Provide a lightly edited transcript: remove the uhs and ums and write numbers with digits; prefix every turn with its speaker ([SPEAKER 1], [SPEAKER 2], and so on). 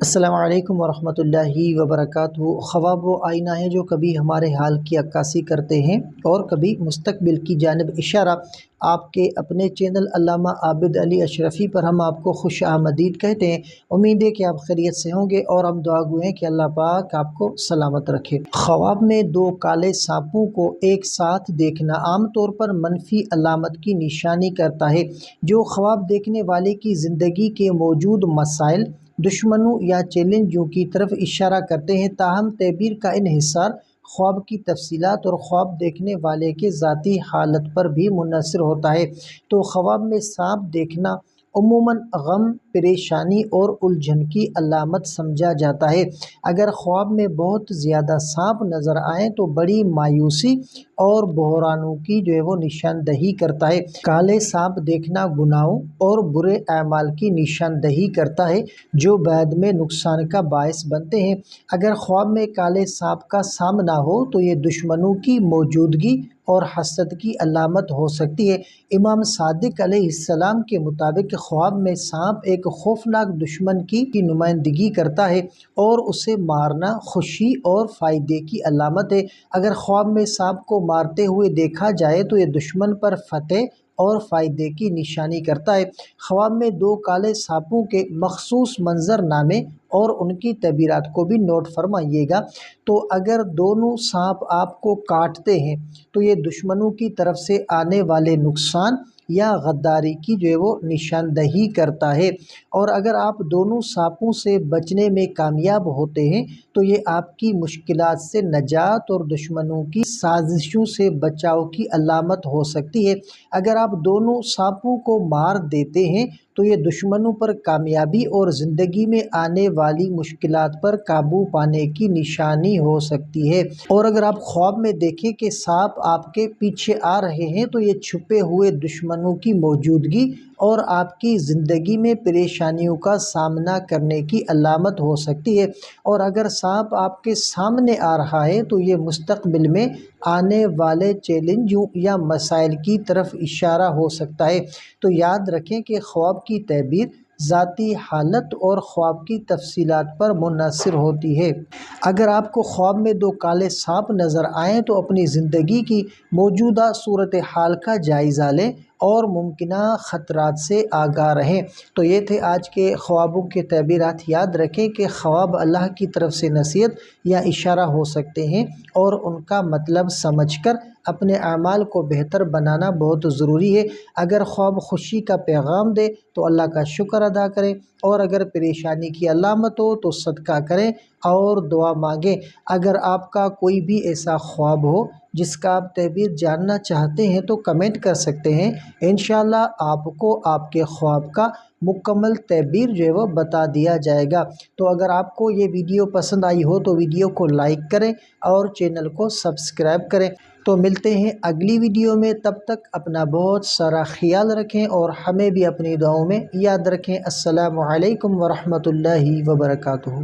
[SPEAKER 1] السلام علیکم ورحمۃ اللہ وبرکاتہ۔ خواب وہ آئینہ ہیں جو کبھی ہمارے حال کی عکاسی کرتے ہیں اور کبھی مستقبل کی جانب اشارہ۔ آپ کے اپنے چینل علامہ عابد علی اشرفی پر ہم آپ کو خوش آمدید کہتے ہیں۔ امید ہے کہ آپ خیریت سے ہوں گے اور ہم دعا گو ہیں کہ اللہ پاک آپ کو سلامت رکھے۔ خواب میں دو کالے سانپوں کو ایک ساتھ دیکھنا عام طور پر منفی علامت کی نشانی کرتا ہے، جو خواب دیکھنے والے کی زندگی کے موجود مسائل، دشمنوں یا چیلنجوں کی طرف اشارہ کرتے ہیں۔ تاہم تعبیر کا انحصار خواب کی تفصیلات اور خواب دیکھنے والے کے ذاتی حالت پر بھی منحصر ہوتا ہے۔ تو خواب میں سانپ دیکھنا عموماً غم، پریشانی اور الجھن کی علامت سمجھا جاتا ہے۔ اگر خواب میں بہت زیادہ سانپ نظر آئیں تو بڑی مایوسی اور بحرانوں کی وہ نشاندہی کرتا ہے۔ کالے سانپ دیکھنا گناہوں اور برے اعمال کی نشاندہی کرتا ہے جو بعد میں نقصان کا باعث بنتے ہیں۔ اگر خواب میں کالے سانپ کا سامنا ہو تو یہ دشمنوں کی موجودگی اور حسد کی علامت ہو سکتی ہے۔ امام صادق علیہ السلام کے مطابق خواب میں سانپ ایک خوفناک دشمن کی نمائندگی کرتا ہے اور اسے مارنا خوشی اور فائدے کی علامت ہے۔ اگر خواب میں سانپ کو مارتے ہوئے دیکھا جائے تو یہ دشمن پر فتح اور فائدے کی نشانی کرتا ہے۔ خواب میں دو کالے سانپوں کے مخصوص منظرنامے اور ان کی تعبیرات کو بھی نوٹ فرمائیے گا۔ تو اگر دونوں سانپ آپ کو کاٹتے ہیں تو یہ دشمنوں کی طرف سے آنے والے نقصان یا غداری کی وہ نشاندہی کرتا ہے، اور اگر آپ دونوں سانپوں سے بچنے میں کامیاب ہوتے ہیں تو یہ آپ کی مشکلات سے نجات اور دشمنوں کی سازشوں سے بچاؤ کی علامت ہو سکتی ہے۔ اگر آپ دونوں سانپوں کو مار دیتے ہیں تو یہ دشمنوں پر کامیابی اور زندگی میں آنے والی مشکلات پر قابو پانے کی نشانی ہو سکتی ہے۔ اور اگر آپ خواب میں دیکھیں کہ سانپ آپ کے پیچھے آ رہے ہیں تو یہ چھپے ہوئے دشمنوں کی موجودگی اور آپ کی زندگی میں پریشانیوں کا سامنا کرنے کی علامت ہو سکتی ہے۔ اور اگر سانپ آپ کے سامنے آ رہا ہے تو یہ مستقبل میں آنے والے چیلنجوں یا مسائل کی طرف اشارہ ہو سکتا ہے۔ تو یاد رکھیں کہ خواب کی تعبیر ذاتی حالت اور خواب کی تفصیلات پر منحصر ہوتی ہے۔ اگر آپ کو خواب میں دو کالے سانپ نظر آئیں تو اپنی زندگی کی موجودہ صورتحال کا جائزہ لیں اور ممکنہ خطرات سے آگاہ رہیں۔ تو یہ تھے آج کے خوابوں کے تعبیرات۔ یاد رکھیں کہ خواب اللہ کی طرف سے نصیحت یا اشارہ ہو سکتے ہیں اور ان کا مطلب سمجھ کر اپنے اعمال کو بہتر بنانا بہت ضروری ہے۔ اگر خواب خوشی کا پیغام دے تو اللہ کا شکر ادا کریں، اور اگر پریشانی کی علامت ہو تو صدقہ کریں اور دعا مانگیں۔ اگر آپ کا کوئی بھی ایسا خواب ہو جس کا آپ تعبیر جاننا چاہتے ہیں تو کمنٹ کر سکتے ہیں، انشاءاللہ آپ کو آپ کے خواب کا مکمل تعبیر وہ بتا دیا جائے گا۔ تو اگر آپ کو یہ ویڈیو پسند آئی ہو تو ویڈیو کو لائک کریں اور چینل کو سبسکرائب کریں۔ تو ملتے ہیں اگلی ویڈیو میں، تب تک اپنا بہت سارا خیال رکھیں اور ہمیں بھی اپنی دعاؤں میں یاد رکھیں۔ السلام علیکم ورحمۃ اللہ وبرکاتہ۔